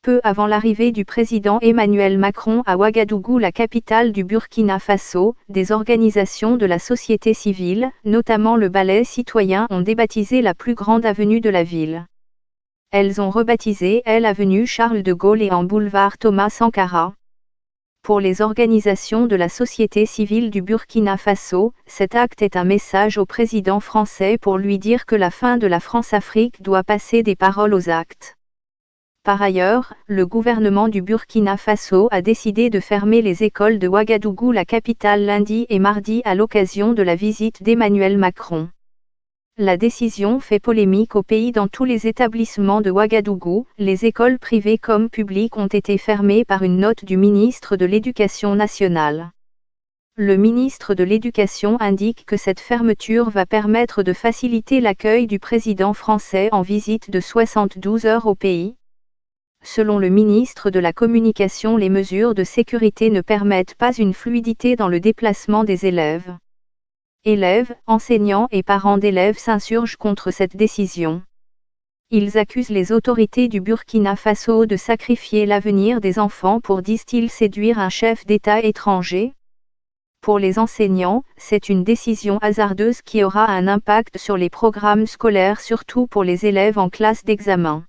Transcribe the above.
peu avant l'arrivée du président Emmanuel Macron à Ouagadougou, la capitale du Burkina Faso, des organisations de la société civile, notamment le Balai citoyen, ont débaptisé la plus grande avenue de la ville. Elles ont rebaptisé l'avenue Charles de Gaulle et en boulevard Thomas Sankara. Pour les organisations de la société civile du Burkina Faso, cet acte est un message au président français pour lui dire que la fin de la France-Afrique doit passer des paroles aux actes. Par ailleurs, le gouvernement du Burkina Faso a décidé de fermer les écoles de Ouagadougou, la capitale, lundi et mardi à l'occasion de la visite d'Emmanuel Macron. La décision fait polémique au pays. Dans tous les établissements de Ouagadougou, les écoles privées comme publiques ont été fermées par une note du ministre de l'Éducation nationale. Le ministre de l'Éducation indique que cette fermeture va permettre de faciliter l'accueil du président français en visite de 72 heures au pays. Selon le ministre de la Communication, les mesures de sécurité ne permettent pas une fluidité dans le déplacement des élèves. Élèves, enseignants et parents d'élèves s'insurgent contre cette décision. Ils accusent les autorités du Burkina Faso de sacrifier l'avenir des enfants pour, disent-ils, séduire un chef d'État étranger. Pour les enseignants, c'est une décision hasardeuse qui aura un impact sur les programmes scolaires, surtout pour les élèves en classe d'examen.